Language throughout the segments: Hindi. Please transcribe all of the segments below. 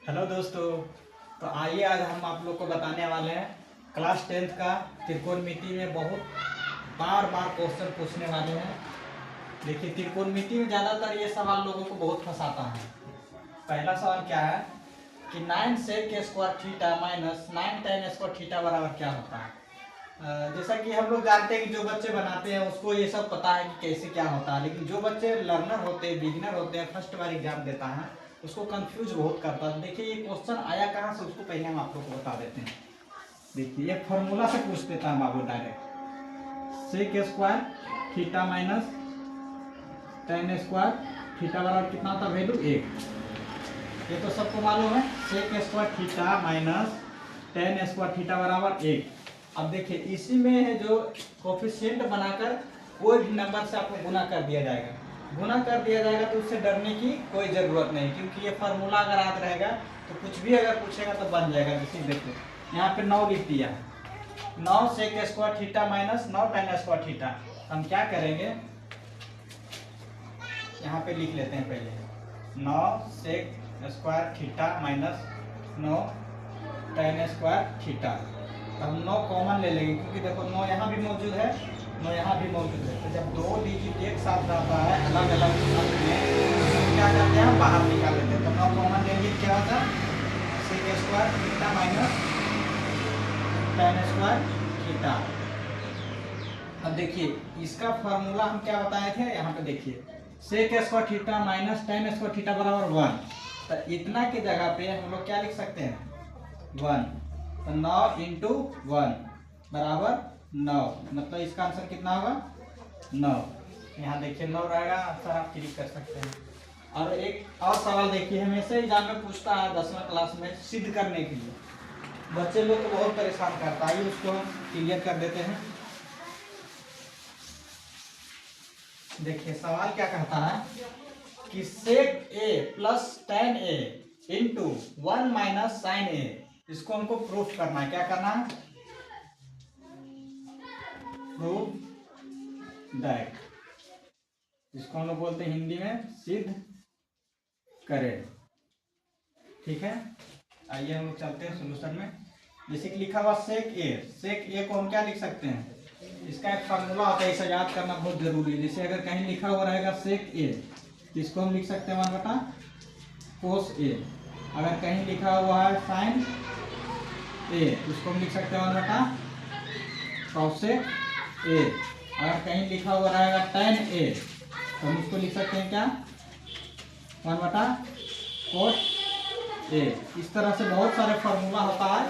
हेलो दोस्तों। तो आइए आज हम आप लोग को बताने वाले हैं क्लास 10th का त्रिकोणमिति में बहुत बार बार क्वेश्चन पूछने वाले हैं। देखिए, त्रिकोणमिति में ज़्यादातर ये सवाल लोगों को बहुत फंसाता है। पहला सवाल क्या है कि 9 sec square theta minus 9 tan square theta बराबर क्या होता है। जैसा कि हम लोग जानते हैं कि जो बच्चे बनाते हैं उसको ये सब पता है कि कैसे क्या होता है, लेकिन जो बच्चे लर्नर होते हैं, बिगिनर होते हैं, फर्स्ट बार एग्जाम देता है, उसको कंफ्यूज बहुत करता है। देखिए, ये क्वेश्चन आया कहाँ से उसको पहले हम आप लोग को बता देते हैं। देखिए, ये फॉर्मूला से पूछ देता है बाबू direct. Sec square theta minus tan square theta बराबर कितना होता है, वैल्यू 1। ये तो सबको मालूम है। Sec square theta minus tan square theta बराबर 1। अब देखिए, इसी में है जो कोफिशिएंट बनाकर कोई भी नंबर से आपको गुना कर दिया जाएगा। गुना कर दिया जाएगा तो उससे डरने की कोई ज़रूरत नहीं, क्योंकि ये फार्मूला अगर याद रहेगा तो कुछ भी अगर पूछेगा तो बन जाएगा। जैसे देखो, यहाँ पे 9 लिख दिया है। 9 sec square theta minus 9 tan square theta. हम क्या करेंगे, यहाँ पे लिख लेते हैं पहले 9 sec square theta minus 9 tan square theta. तो हम 9 कॉमन ले लेंगे, क्योंकि देखो 9 यहाँ भी मौजूद है, 9 यहाँ भी मौजूद है। तो जब दो डिजिट एक साथ रहता है अलग अलग अंक में, तो क्या करते हैं, बाहर निकाल लेते हैं। तो 9 कॉमन लेंगे, क्या होता है, sec square theta minus tan square theta. अब देखिए, इसका फॉर्मूला हम क्या बताए थे, यहाँ पे देखिए, sec square theta minus tan square theta बराबर 1। तो इतना की जगह पे हम लोग क्या लिख सकते हैं, 1। तो 9 इंटू 1 बराबर 9, मतलब इसका आंसर कितना होगा, 9। यहाँ देखिए 9 रहेगा, आंसर आप क्लिक कर सकते हैं। और एक और सवाल देखिए, हमेशा एग्जाम में पूछता है 10वीं क्लास में सिद्ध करने के लिए, बच्चे लोग को बहुत परेशान करता है, उसको हम क्लियर कर देते हैं। देखिए, सवाल क्या कहता है कि सेक ए प्लस tan ए इंटू 1 माइनस साइन ए, इसको हमको प्रूफ करना है। क्या करना है, प्रूफ दैट, इसको हम लोग बोलते हैं हिंदी में सिद्ध करें। ठीक है, आइए हम लोग चलते हैं सोल्यूशन में। जैसे कि लिखा हुआ सेक ए को हम क्या लिख सकते हैं, इसका एक फार्मूला होता है, इसे याद करना बहुत जरूरी है। जैसे अगर कहीं लिखा हुआ रहेगा सेक ए, तो इसको हम लिख सकते हैं 1 बटा कोस ए। अगर कहीं लिखा हुआ है साइन ए, उसको हम लिख सकते हैं 1 बटा कॉसेक ए। अगर कहीं लिखा हुआ रहेगा tan ए, तो हम उसको लिख सकते हैं क्या, 1 बटा कोट ए। इस तरह से बहुत सारे फार्मूला होता है,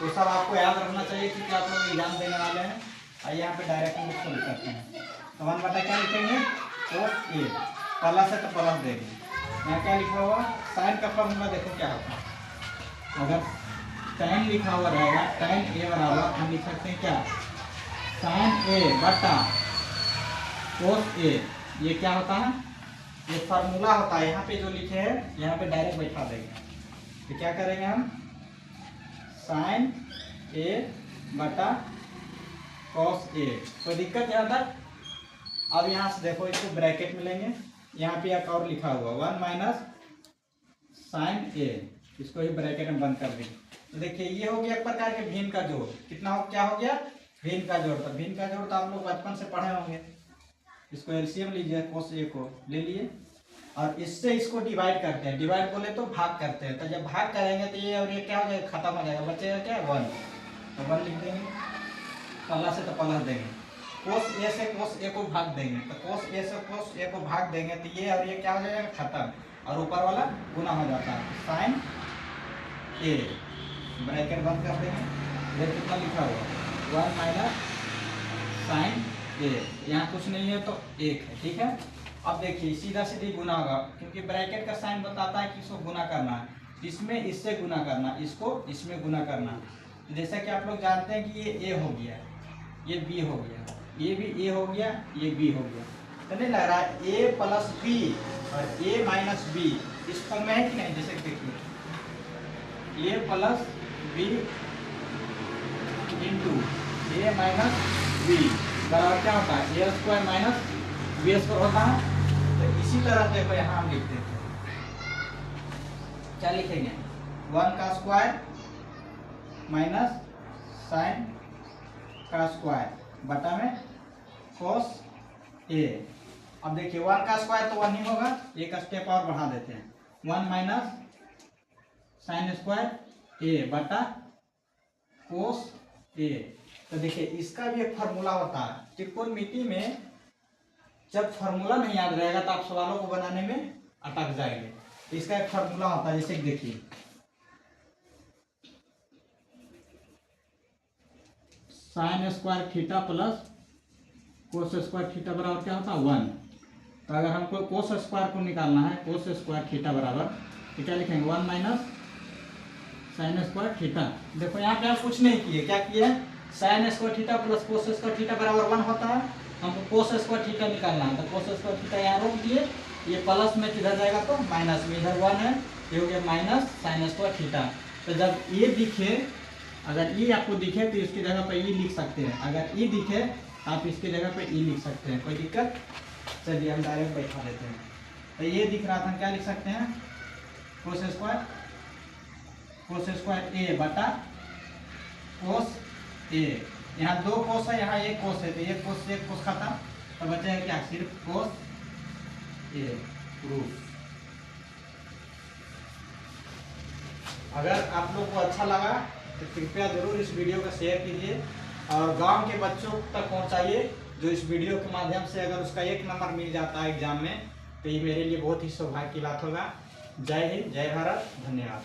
वो सब आपको याद रखना चाहिए, क्योंकि आप लोग एग्जाम देने वाले हैं। आइए यहाँ पे डायरेक्ट हम उसको लिख सकते हैं। तो 1 बटा क्या लिखेंगे, कोट ए, प्लस है तो प्लस देंगे। यहाँ क्या लिखा हुआ, साइन का फार्मूला देखो क्या होता है। अगर tan लिखा हुआ रहेगा, tan ए बराबर हम लिख सकते हैं क्या, साइन ए बटा कोस ए। ये क्या होता है, ये फार्मूला होता है। यहाँ पे जो लिखे हैं यहाँ पे डायरेक्ट बैठा देंगे। तो क्या करेंगे हम, साइन ए बटा कॉस ए। कोई दिक्कत यहाँ तक। अब यहाँ से देखो, इसको ब्रैकेट में लेंगे, यहाँ पे एक और लिखा हुआ 1 माइनस साइन ए, इसको ही ब्रैकेट में बंद कर देंगे। तो देखिए, ये हो गया एक प्रकार के भिन्न का जोड़। कितना हो, क्या हो गया, भिन्न का जोड़। तो भिन्न का जोड़ तो आप लोग बचपन से पढ़े होंगे। इसको एलसीएम लीजिए, कोस ए को ले लिए और इससे इसको डिवाइड करते हैं। डिवाइड बोले तो भाग करते हैं। तो जब भाग करेंगे तो ये और ये क्या हो जाएगा, खत्म हो जाएगा, बचेगा क्या, 1। तो 1 लिख देंगे, प्लस से तो प्लस देंगे, कोस ए से कोस ए को भाग देंगे, तो कोस ए से कोस ए को भाग देंगे, तो ये और ये क्या हो जाएगा, खत्म, और ऊपर वाला गुना हो जाता है, साइन ए। ब्रैकेट बंद कर देंगे। ये कितना लिखा हुआ, 1 माइनस साइन ए। यहाँ कुछ नहीं है तो 1 है, ठीक है। अब देखिए, सीधा सीधी गुना होगा, क्योंकि ब्रैकेट का साइन बताता है कि इसको गुना करना है, इसमें इससे गुना करना, इसको इसमें गुना करना। जैसा कि आप लोग जानते हैं कि ये ए हो गया, ये बी हो गया, ये भी ए हो गया, ये बी हो गया। तो नहीं लग रहा है ए प्लस बी और ए माइनस बी इस फॉर्म में है कि नहीं। जैसे देखिए, ए प्लस बी इंटू ए माइनस बी बराबर क्या होता है, ए स्क्वायर माइनस बी स्क्वायर होता है। तो इसी तरह देखो यहाँ हम लिखते हैं, क्या लिखेंगे, 1 का स्क्वायर माइनस साइन का स्क्वायर बटा में कोस ए। अब देखिए 1 का स्क्वायर तो 1 ही होगा, एक स्टेप और बढ़ा देते हैं, 1 माइनस साइन स्क्वायर ए बटा कोस ए। तो देखिए इसका भी एक फार्मूला होता है, त्रिकोणमिति में जब फार्मूला नहीं याद रहेगा तो आप सवालों को बनाने में अटक जाएंगे। इसका एक फार्मूला होता है, जैसे देखिए sine square theta plus cos square theta बराबर क्या होता है 1। तो अगर हमको कोस स्क्वायर को निकालना है, कोस स्क्वायर थीटा बराबर तो क्या लिखेंगे 1 माइनस साइन स्क्वायर थीटा। देखो यहाँ पे आप कुछ नहीं किए, क्या किए, sine square theta plus cos square theta बराबर 1 होता है, हमको कोस स्क्वायर थीटा निकालना है। तो कोस स्क्वायर थीटा यहाँ रोक दिए, ये प्लस में किधर जाएगा तो माइनस में, इधर 1 है, ये हो गया माइनस साइन स्क्वायर थीटा। तो जब ये दिखे, अगर ये आपको दिखे तो इसकी जगह पर ई लिख सकते हैं, अगर ई दिखे आप इसकी जगह पे ई लिख सकते हैं, कोई दिक्कत। चलिए हम डायरेक्ट बैठा देते हैं। तो ये दिख रहा था, क्या लिख सकते हैं, कोस स्क्वायर ए बटा कोस ए। यहाँ 2 कोस है, यहाँ 1 कोस है, तो 1 कोस से 1 कोस खत्म, तो बचेगा क्या, सिर्फ कोस ए प्रूफ। अगर आप लोग को अच्छा लगा तो कृपया जरूर इस वीडियो को शेयर कीजिए और गांव के बच्चों तक पहुंचाइए, जो इस वीडियो के माध्यम से अगर उसका 1 नंबर मिल जाता है एग्जाम में तो ये मेरे लिए बहुत ही सौभाग्य की बात होगा। जय हिंद, जय भारत, धन्यवाद।